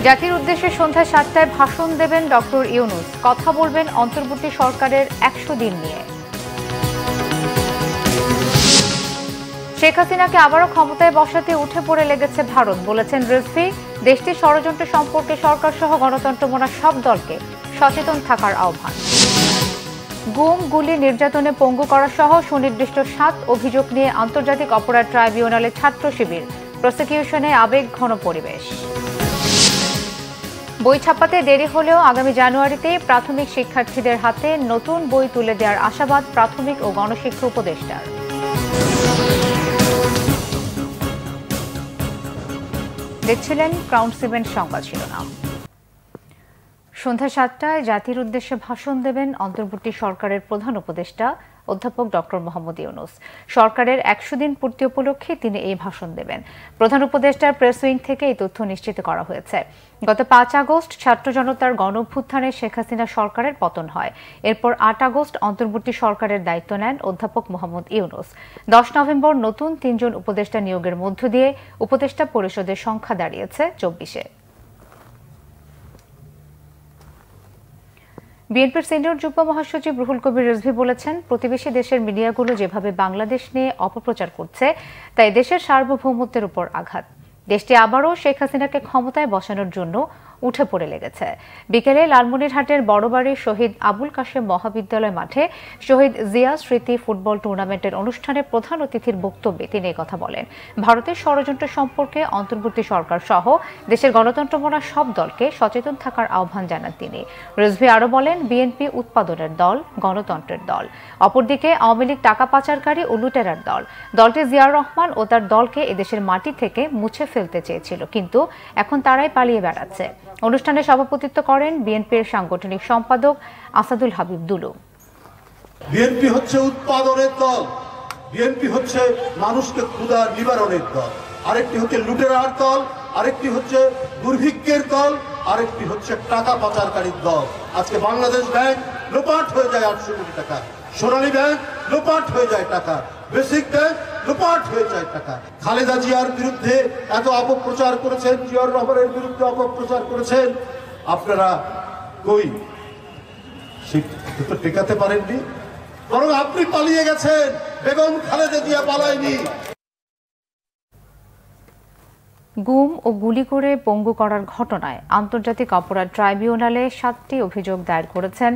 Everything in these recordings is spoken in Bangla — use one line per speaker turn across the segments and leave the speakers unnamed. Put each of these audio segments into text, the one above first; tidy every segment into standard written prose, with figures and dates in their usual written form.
জাতির উদ্দেশ্যে সন্ধ্যা ৭টায় ভাষণ দেবেন ডক্টর ইউনূস। কথা বলবেন অন্তর্বর্তী সরকারের ১০০ দিন নিয়ে। শেখ হাসিনাকে আবারও ক্ষমতায় বসাতে উঠে পড়ে লেগেছে ভারত, বলেছেন রিজভী। দেশটির ষড়যন্ত্র সম্পর্কে সরকার সহ গণতন্ত্রমনা সব দলকে সচেতন থাকার আহ্বান। গুম, গুলি, নির্যাতনে পঙ্গু করা সহ সুনির্দিষ্ট ৭ অভিযোগ নিয়ে আন্তর্জাতিক অপরাধ ট্রাইব্যুনালে ছাত্র শিবির। প্রসিকিউশনে আবেগঘন পরিবেশ। বই ছাপাতে দেরি হলেও আগামী জানুয়ারিতে প্রাথমিক শিক্ষার্থীদের হাতে নতুন বই তুলে দেওয়ার আশাবাদ প্রাথমিক ও গণশিক্ষা উপদেষ্টার। দেখছিলেন ক্রাউন সিমেন্ট সংবাদ শিরোনাম। সন্ধ্যা ৭টায় জাতির উদ্দেশ্যে ভাষণ দেবেন অন্তর্বর্তী সরকারের প্রধান উপদেষ্টা অধ্যাপক ডক্টর মোহাম্মদ ইউনূস। সরকারের ১০০ দিন পূর্তি উপলক্ষে তিনি এই ভাষণ দেবেন। প্রধান উপদেষ্টার প্রেস উইং থেকে এই তথ্য নিশ্চিত করা হয়েছে। গত ৫ আগস্ট ছাত্র জনতার গণঅভ্যুত্থানে শেখ হাসিনা সরকারের পতন হয়। এরপর ৮ আগস্ট অন্তর্বর্তী সরকারের দায়িত্ব নেন অধ্যাপক মোহাম্মদ ইউনূস। ১০ নভেম্বর নতুন ৩ জন উপদেষ্টা নিয়োগের মধ্য দিয়ে উপদেষ্টা পরিষদের সংখ্যা দাঁড়িয়েছে ২৪-এ। বিএনপির সিনিয়র যুগ্ম মহাসচিব রুহুল কবির রিজভী বলেছেন, প্রতিবেশী দেশের মিডিয়াগুলো যেভাবে বাংলাদেশ নিয়ে অপপ্রচার করছে তাই দেশের সার্বভৌমত্বের উপর আঘাত। দেশটি আবারও শেখ হাসিনাকে ক্ষমতায় বসানোর জন্য উঠে পড়ে লেগেছে। বিকেলে লালমনিরহাটের বড়বাড়ির শহীদ আবুল কাশেম মহাবিদ্যালয় মাঠে শহীদ জিয়া স্মৃতি ফুটবল টুর্নামেন্টের অনুষ্ঠানে প্রধান অতিথির বক্তব্যে তিনি কথা বলেন। ভারতের ষড়যন্ত্র সম্পর্কে অন্তর্বর্তী সরকার সহ দেশের গণতন্ত্রমনা সব দলকে সচেতন থাকার আহ্বান জানান তিনি। রিজভী আরও বলেন, বিএনপি উৎপাদনের দল, গণতন্ত্রের দল। অপরদিকে আওয়ামী লীগ টাকা পাচারকারী ও লুটেরার দল। দলটি জিয়াউর রহমান ও তার দলকে এদেশের মাটি থেকে মুছে ফেলতে চেয়েছিল, কিন্তু এখন তারাই পালিয়ে বেড়াচ্ছে। অনুষ্ঠানে সভাপতিত্ব করেন বিএনপির সাংগঠনিক সম্পাদক আসাদুল হাবিব দুলু।
বিএনপি হচ্ছে উৎপাদনের দল, বিএনপি হচ্ছে মানুষকে ক্ষুধা নিবারণের দল। আরেকটি হচ্ছে লুটেরার দল, আরেকটি হচ্ছে দুর্ভিক্ষের দল, আরেকটি হচ্ছে টাকা পাচারকারীর দল। আজকে বাংলাদেশ ব্যাংক লোপাট হয়ে যায় ৮০০ কোটি টাকা, সোনালী ব্যাংক লোপাট হয়ে যায় টাকা, বেসিক ব্যাংক লোপাট হয়ে যায় টাকা। খালেদা জিয়ার বিরুদ্ধে এত অপপ্রচার করেছেন, জিয়াউর রহমানের বিরুদ্ধে অপপ্রচার করেছেন, আপনারা কই তো টেকাতে পারেননি, বরং আপনি পালিয়ে গেছেন। বেগম খালেদা জিয়া পালায়নি।
গুম ও গুলি করে পঙ্গু করার ঘটনায় আন্তর্জাতিক অপরাধ ট্রাইব্যুনালে ৭টি অভিযোগ দায়ের করেছেন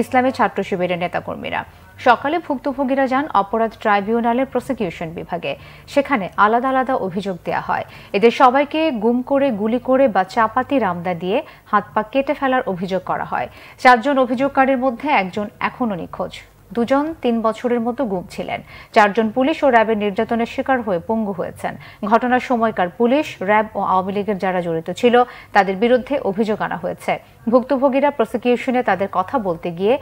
ইসলামী ছাত্র শিবিরের নেতাকর্মীরা। সকালে ভুক্তভোগীরা যান অপরাধ ট্রাইব্যুনালের প্রসিকিউশন বিভাগে। সেখানে আলাদা আলাদা অভিযোগ দেওয়া হয়। এদের সবাইকে গুম করে, গুলি করে বা চাপাতি রামদা দিয়ে হাত পা কেটে ফেলার অভিযোগ করা হয়। ৪ জন অভিযোগকারীর মধ্যে একজন এখনও নিখোঁজ। ২ জন ৩ বছরের মতো গুম ছিলেন। ৪ জন পুলিশ ও র্যাবের নির্যাতনের শিকার হয়ে পঙ্গু হয়েছেন। ঘটনার সময়কার পুলিশ, র্যাব ও আওয়ামী লীগের যারা জড়িত ছিল তাদের বিরুদ্ধে অভিযোগ আনা হয়েছে। ভুক্তভোগীরা প্রসিকিউশনে তাদের কথা বলতে গিয়ে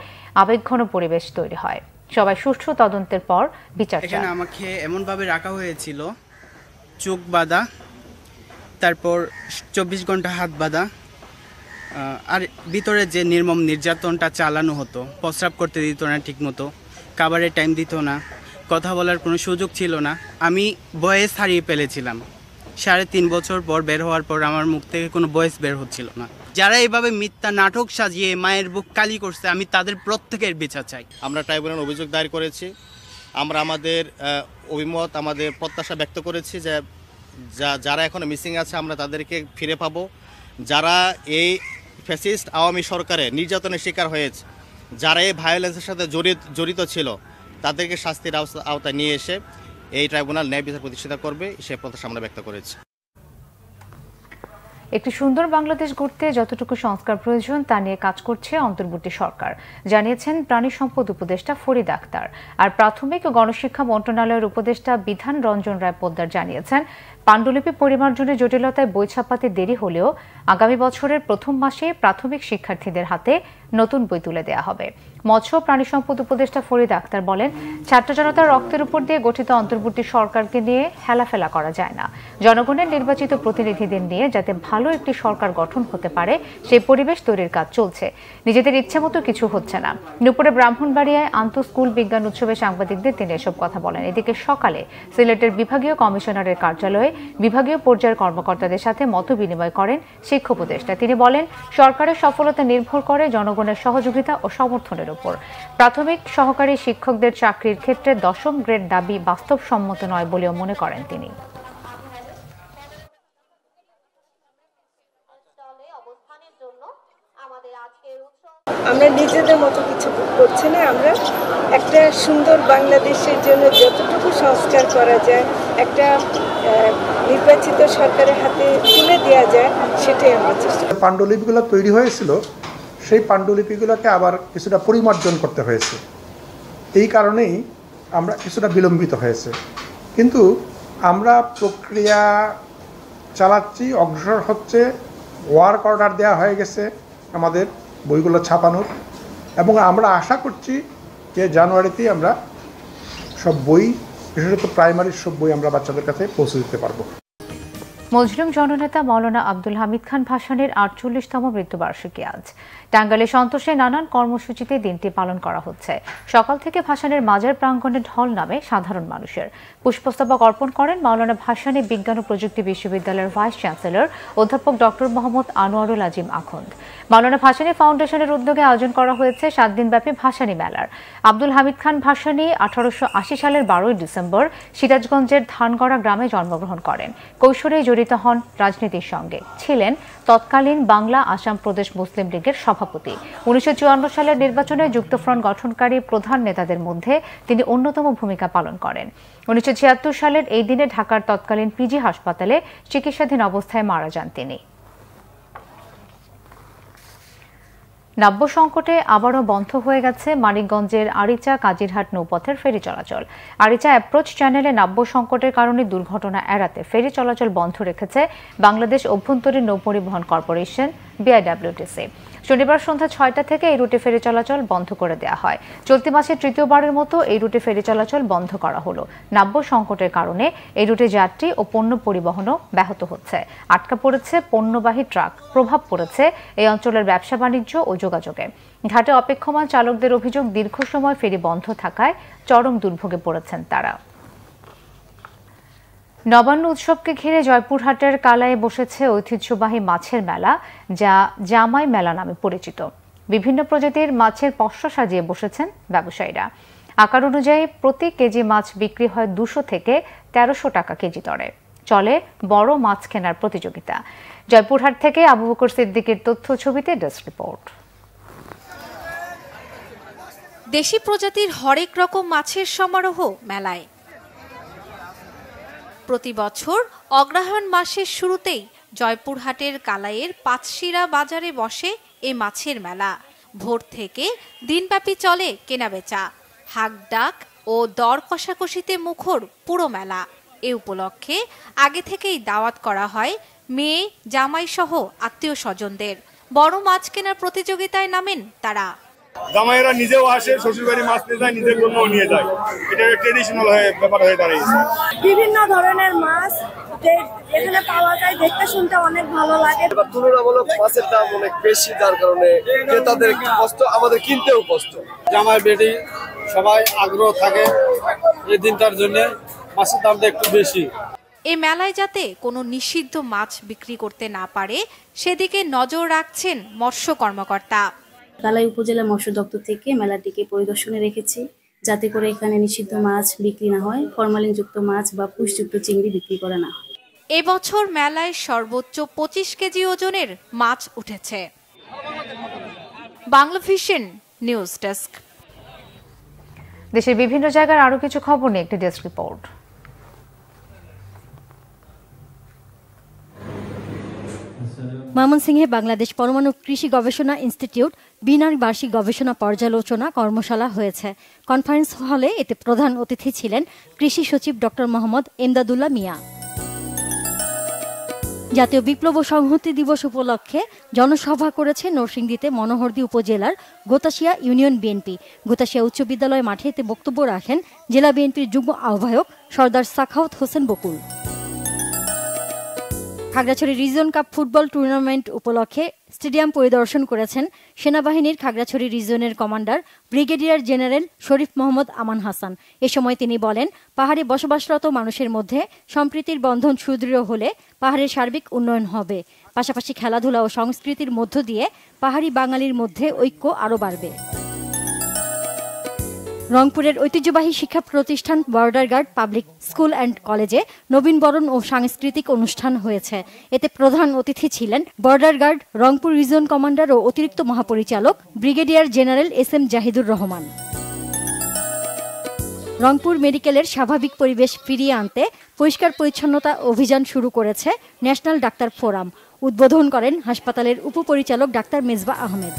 আবেগঘন পরিবেশ তৈরি হয়। সবাই সুষ্ঠু তদন্তের পর বিচার চান।
এখানে আমাকে এমনভাবে রাখা হয়েছিল, চোখ বাঁধা, তারপর ২৪ ঘন্টা হাত বাঁধা, আর ভিতরে যে নির্মম নির্যাতনটা চালানো হতো, প্রস্রাব করতে দিত না ঠিকমতো, খাবারের টাইম দিত না, কথা বলার কোনো সুযোগ ছিল না। আমি বয়েস হারিয়ে ফেলেছিলাম। ৩.৫ বছর পর বের হওয়ার পর আমার মুখ থেকে কোনো বয়েস বের হচ্ছিল না। যারা এইভাবে মিথ্যা নাটক সাজিয়ে মায়ের বুক কালি করছে, আমি তাদের প্রত্যেকের বিচার চাই।
আমরা ট্রাইব্যুনালে অভিযোগ দায়ের করেছি। আমরা আমাদের অভিমত, আমাদের প্রত্যাশা ব্যক্ত করেছি যে যারা এখনো মিসিং আছে আমরা তাদেরকে ফিরে পাবো। যারা এই ফ্যাসিস্ট আওয়ামী সরকারের নির্যাতনের শিকার হয়েছে, যারা এই ভায়োলেন্সের সাথে জড়িত ছিল, তাদেরকে শাস্তির আওতায় নিয়ে এসে এই ট্রাইব্যুনাল ন্যায় বিচার প্রতিষ্ঠিত করবে, সে প্রত্যাশা আমরা ব্যক্ত করেছি।
একটি সুন্দর বাংলাদেশ গড়তে যতটুকু সংস্কার প্রয়োজন তা নিয়ে কাজ করছে অন্তর্বর্তী সরকার, জানিয়েছেন প্রাণী সম্পদ উপদেষ্টা ফরিদ আক্তার। আর প্রাথমিক ও গণশিক্ষা মন্ত্রণালয়ের উপদেষ্টা বিধান রঞ্জন রায় পোদ্দার জানিয়েছেন, পাণ্ডুলিপি পরিমার্জনের জটিলতায় বই ছাপাতে দেরি হলেও আগামী বছরের প্রথম মাসে প্রাথমিক শিক্ষার্থীদের হাতে নতুন বই তুলে দেওয়া হবে। মৎস্য প্রাণী সম্পদ উপদেষ্টা ফরিদ আক্তার বলেন, ছাত্র জনতার রক্তের উপর দিয়ে গঠিত অন্তর্বর্তী সরকারকে নিয়ে হেলাফেলা করা যায় না। জনগণের নির্বাচিত প্রতিনিধিদের নিয়ে যাতে ভালো একটি সরকার গঠন হতে পারে সেই পরিবেশ তৈরির কাজ চলছে। নিজেদের ইচ্ছেমতো কিছু হচ্ছে না। দুপুরে ব্রাহ্মণবাড়িয়ায় আন্তঃস্কুল বিজ্ঞান উৎসবে সাংবাদিকদের তিনি এসব কথা বলেন। এদিকে সকালে সিলেটের বিভাগীয় কমিশনারের কার্যালয়ে বিভাগীয় পর্যায়ের কর্মকর্তাদের সাথে মত বিনিময় করেন শিক্ষা উপদেষ্টা। তিনি বলেন, সরকারের সফলতা নির্ভর করে জনগণের সহযোগিতা ও সমর্থনের উপর। প্রাথমিক সহকারী শিক্ষকদের চাকরির ক্ষেত্রে 10ম গ্রেড দাবি বাস্তবসম্মত নয় বলেও মনে করেন তিনি।
আমরা নিজেদের মতো কিছু করছি না, আমরা একটা সুন্দর বাংলাদেশের জন্য যতটুকু সংস্কার করা যায়, একটা নির্বাচিত সরকারের হাতে তুলে দেওয়া যায়, সেটাই আমরা চেষ্টা করি।
পাণ্ডুলিপিগুলো তৈরি হয়েছিল, সেই পাণ্ডুলিপিগুলোকে আবার কিছুটা পরিমার্জন করতে হয়েছে। এই কারণেই আমরা কিছুটা বিলম্বিত হয়েছে, কিন্তু আমরা প্রক্রিয়া চালাচ্ছি, অগ্রসর হচ্ছে। ওয়ার্ক অর্ডার দেওয়া হয়ে গেছে আমাদের বইগুলো ছাপানোর, এবং আমরা আশা করছি যে জানুয়ারিতেই আমরা সব বই, বিশেষত প্রাইমারির সব বই আমরা বাচ্চাদের কাছে পৌঁছে দিতে পারবো।
মজলুম জননেতা মাওলানা আব্দুল হামিদ খান ভাসানীর 48তম মৃত্যুবার্ষিকী আজ। টাঙ্গাইলে সন্তোষে নানান কর্মসূচিতে দিনটি পালন করা হচ্ছে। সকাল থেকে ভাসানীর মাজার প্রাঙ্গণে ঢল নামে সাধারণ মানুষের। পুষ্পস্তবক অর্পণ করেন মাওলানা ভাসানী বিজ্ঞান ও প্রযুক্তি বিশ্ববিদ্যালয়ের ভাইস চ্যান্সেলর অধ্যাপক ডক্টর মোহাম্মদ আনোয়ারুল আজিম আখন্দ। মাওলানা ভাসানী ফাউন্ডেশনের উদ্যোগে আয়োজন করা হয়েছে 7 দিনব্যাপী ভাসানী মেলার। আব্দুল হামিদ খান ভাসানী 1880 সালের 12 ডিসেম্বর সিরাজগঞ্জের ধানগড়া গ্রামে জন্মগ্রহণ করেন। কৈশোরে জড়িত হন রাজনীতির সঙ্গে, ছিলেন তৎকালীন বাংলা আসাম প্রদেশ মুসলিম লীগের সভাপতি। 1954 সালের নির্বাচনে যুক্তফ্রন্ট গঠনকারী প্রধান নেতাদের মধ্যে তিনি অন্যতম ভূমিকা পালন করেন। 1976 সালের এই দিনে ঢাকার তৎকালীন পিজি হাসপাতালে চিকিৎসাধীন অবস্থায় মারা যান তিনি। নাব্য সংকটে আবারও বন্ধ হয়ে গেছে মানিকগঞ্জের আরিচা কাজিরহাট নৌপথের ফেরি চলাচল। আরিচা অ্যাপ্রোচ চ্যানেলে নাব্য সংকটের কারণে দুর্ঘটনা এড়াতে ফেরি চলাচল বন্ধ রেখেছে বাংলাদেশ অভ্যন্তরীণ নৌপরিবহন কর্পোরেশন BIWTC। শনিবার সন্ধ্যা 6টা থেকে এই রুটে ফেরি চলাচল বন্ধ করে দেওয়া হয়। চলতি মাসে তৃতীয়বারের মতো এই রুটে ফেরি চলাচল বন্ধ করা হলো। নাব্য সংকটের কারণে এই রুটে যাত্রী ও পণ্য পরিবহনও ব্যাহত হচ্ছে। আটকা পড়েছে পণ্যবাহী ট্রাক। প্রভাব পড়েছে এই অঞ্চলের ব্যবসা বাণিজ্য ও যোগাযোগে। ঘাটে অপেক্ষমান চালকদের অভিযোগ, দীর্ঘ সময় ফেরি বন্ধ থাকায় চরম দুর্ভোগে পড়েছেন তারা। নবান্ন উৎসবকে ঘিরে জয়পুরহাটের কালায়ে বসেছে ঐতিহ্যবাহী মাছের মেলা, যা জামাই মেলা নামে পরিচিত। বিভিন্ন প্রজাতির মাছের পসরা সাজিয়ে বসেছেন ব্যবসায়ীরা। আকার অনুযায়ী প্রতি কেজি মাছ বিক্রি হয় 200 থেকে 1300 টাকা কেজি দরে। চলে বড় মাছ কেনার প্রতিযোগিতা। জয়পুরহাট থেকে আবু বকর সিদ্দিকের তথ্য ছবিতে ডেস্ক রিপোর্ট।
দেশি প্রজাতির হরেক রকম মাছের সমারোহ মেলায়। প্রতি বছর অগ্রহায়ণ মাসের শুরুতেই জয়পুরহাটের কালাইয়ের পাঁচশিরা বাজারে বসে এ মাছের মেলা। ভোর থেকে দিনব্যাপী চলে কেনাবেচা, হাক ডাক ও দর কষাকষিতে মুখর পুরো মেলা। এ উপলক্ষে আগে থেকেই দাওয়াত করা হয় মেয়ে, জামাই সহ আত্মীয় স্বজনদের। বড় মাছ কেনার প্রতিযোগিতায় নামেন তারা।
জামাইরা নিজেও আসে, শ্বশুরবাড়ি মাছ নিয়ে যায়, নিজের জন্য নিয়ে যায়। এটা ট্রেডিশনাল ব্যাপার হয়ে দাঁড়িয়েছে।
বিভিন্ন ধরনের মাছ এখানে পাওয়া যায়, দেখতে শুনতে অনেক ভালো লাগে।
এবার তুলনামূলক মাছের দাম অনেক বেশি, যার কারণে ক্রেতাদের কষ্ট, আমাদের কিনতেও কষ্ট।
জামাই বেটি সবাই আগ্রহ থাকে এই দিনটার জন্য, মাছের দামটা একটু বেশি।
এই মেলায় যাতে কোনো নিষিদ্ধ মাছ বিক্রি করতে না পারে সেদিকে নজর রাখছেন মৎস্য কর্মকর্তা।
কালাই উপজেলা মৎস্য দপ্তর থেকে মেলাটিকে পরিদর্শনে রেখেছি, যাতে করে এখানে নিষিদ্ধ মাছ বিক্রি না হয়, ফরমালিনযুক্ত মাছ বা পুষ্টিযুক্ত চিংড়ি বিক্রি করা না হয়।
এবছর মেলায় সর্বোচ্চ 25 কেজি ওজনের মাছ উঠেছে। Bangla vision news desk.
দেশের বিভিন্ন জায়গার আরো কিছু খবর নিয়ে একটি ডেস্ক রিপোর্ট।
ময়মনসিংহে বাংলাদেশ পরমাণু কৃষি গবেষণা ইনস্টিটিউট বিনার বার্ষিক গবেষণা পর্যালোচনা কর্মশালা হয়েছে। কনফারেন্স হলে এতে প্রধান অতিথি ছিলেন কৃষি সচিব ডক্টর মোহাম্মদ এমদাদুল্লাহ মিয়া। জাতীয় বিপ্লব ও সংহতি দিবস উপলক্ষে জনসভা করেছে নরসিংদীতে মনোহরদী উপজেলার গোতাশিয়া ইউনিয়ন বিএনপি। গোতাশিয়া উচ্চ বিদ্যালয় মাঠে এতে বক্তব্য রাখেন জেলা বিএনপির যুগ্ম আহ্বায়ক Sardar Sakhawat Hossain Bakul. Khagrachhari region cup football tournament উপলক্ষে স্টেডিয়াম পরিদর্শন করেছেন সেনাবাহিনীর খাগড়াছড়ি রিজনের commander brigadier general Sharif Mohammad Aman Hasan. এ সময় তিনি বলেন, পাহাড়ে বসবাসরত মানুষের মধ্যে সম্প্রীতির বন্ধন সুদৃঢ় হলে পাহাড়ের সার্বিক উন্নয়ন হবে। পাশাপাশি খেলাধুলা ও সংস্কৃতির মধ্য দিয়ে পাহাড়ি বাঙালির মধ্যে ঐক্য আরও বাড়বে। রংপুরের ঐতিহ্যবাহী শিক্ষা প্রতিষ্ঠান border guard public school and কলেজে নবীনবরণ ও সাংস্কৃতিক অনুষ্ঠান হয়েছে। এতে প্রধান অতিথি ছিলেন border guard Rangpur region commander ও অতিরিক্ত মহাপরিচালক brigadier general SM Jahidur Rahman. Rangpur মেডিকেলের স্বাভাবিক পরিবেশ ফিরিয়ে আনতে পরিষ্কার পরিচ্ছন্নতা অভিযান শুরু করেছে ন্যাশনাল ডাক্তার ফোরাম। উদ্বোধন করেন হাসপাতালের উপপরিচালক ডাক্তার মেজবা আহমেদ।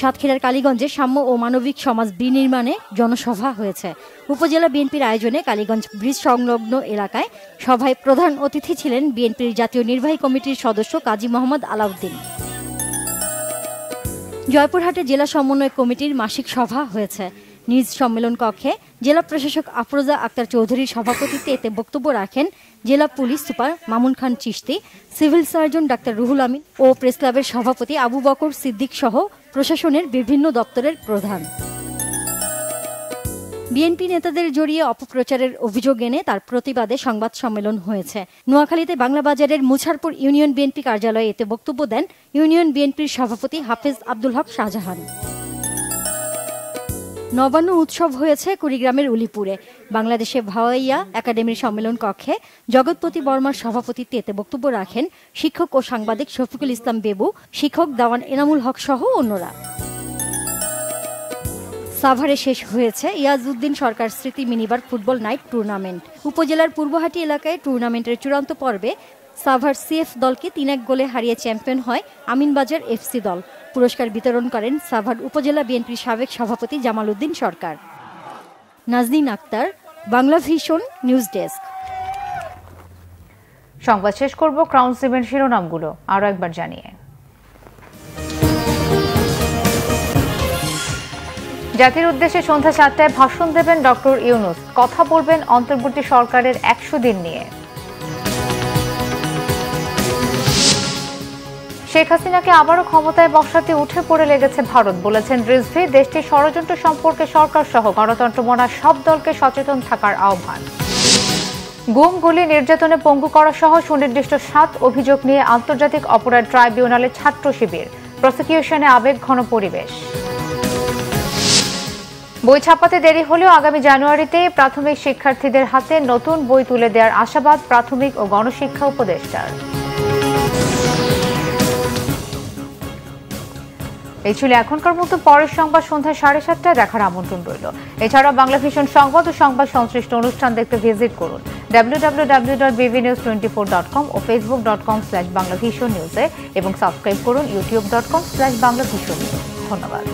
সাতক্ষীরার কালীগঞ্জে সাম্য ও মানবিক সমাজ বিনির্মাণে জনসভা হয়েছে। উপজেলা বিএনপির আয়োজনে কালীগঞ্জ ব্রিজ সংলগ্ন এলাকায় সভায় প্রধান অতিথি ছিলেন বিএনপির জাতীয় নির্বাহী কমিটির সদস্য কাজী মোহাম্মদ আলাউদ্দিন। জয়পুরহাটে জেলা সমন্বয় কমিটির মাসিক সভা হয়েছে। নিজ সম্মেলন কক্ষে জেলা প্রশাসক আফরোজা আক্তার চৌধুরীর সভাপতিত্বে এতে বক্তব্য রাখেন জেলা police super Mamun Khan Chishti, civil surgeon doctor Ruhul Amin ও প্রেস ক্লাবের সভাপতি আবু বকর সিদ্দিক সহ প্রশাসনের বিভিন্ন দপ্তরের প্রধান। বিএনপি নেতাদের জড়িয়ে অপপ্রচারের অভিযোগ এনে তার প্রতিবাদে সংবাদ সম্মেলন হয়েছে। নোয়াখালীতে বাংলাবাজারের মুছারপুর ইউনিয়ন বিএনপি কার্যালয়ে এতে বক্তব্য দেন ইউনিয়ন বিএনপির সভাপতি হাফেজ আব্দুল হক শাহজাহান। নবান্ন উৎসব হয়েছে কুড়িগ্রামের উলিপুরে। বাংলাদেশে ভাওয়াইয়া একাডেমির সম্মেলন কক্ষে জগৎপতি বর্মার সভাপতিত্বে এতে বক্তব্য রাখেন শিক্ষক ও সাংবাদিক শফিকুল ইসলাম বেবু, শিক্ষক দাওয়ান এনামুল হক সহ অন্যরা। সাভারে শেষ হয়েছে ইয়াজউদ্দিন সরকার স্মৃতি মিনিবার ফুটবল নাইট টুর্নামেন্ট। উপজেলার পূর্বহাটি এলাকায় টুর্নামেন্টের চূড়ান্ত পর্বে সাভার CF দলকে 3-1 গোলে হারিয়ে চ্যাম্পিয়ন হয় আমিনবাজার FC দল। পুরস্কার বিতরণ করেন সাভার উপজেলা বিএনপির সাবেক সভাপতি Jamal Uddin Sarkar. Naznin Akter, Bangla vision news desk.
সংবাদ শেষ করব ক্রাউন সিমেন্ট শিরোনামগুলো আরো একবার জানিয়ে। জাতির উদ্দেশ্যে সন্ধ্যা 7টায় ভাষণ দেবেন ডক্টর ইউনূস। কথা বলবেন অন্তর্বর্তী সরকারের 100 দিন নিয়ে। শেখ হাসিনাকে আবারও ক্ষমতায় বসাতে উঠে পড়ে লেগেছে ভারত, বলেছেন রিজভী। দেশটির ষড়যন্ত্র সম্পর্কে সরকার সহ গণতন্ত্র মনা সব দলকে সচেতন থাকার আহ্বান। গুম, গুলি, নির্যাতনে পঙ্গু করা সহ সুনির্দিষ্ট 7 অভিযোগ নিয়ে আন্তর্জাতিক অপরাধ ট্রাইব্যুনালে ছাত্র শিবির। প্রসিকিউশনে আবেগ ঘন পরিবেশ। বই ছাপাতে দেরি হলেও আগামী জানুয়ারিতে প্রাথমিক শিক্ষার্থীদের হাতে নতুন বই তুলে দেওয়ার আশাবাদ প্রাথমিক ও গণশিক্ষা উপদেষ্টার। এই ছিল এখনকার মতো। পরের সংবাদ সন্ধ্যা 7:30টায় দেখার আমন্ত্রণ রইল। এছাড়াও বাংলা ভিশন সংবাদ ও সংবাদ সংশ্লিষ্ট অনুষ্ঠান দেখতে ভিজিট করুন www.bvnews24.com ও facebook.com/banglavisionnews এবং সাবস্ক্রাইব করুন youtube.com/banglavisionnews। ধন্যবাদ।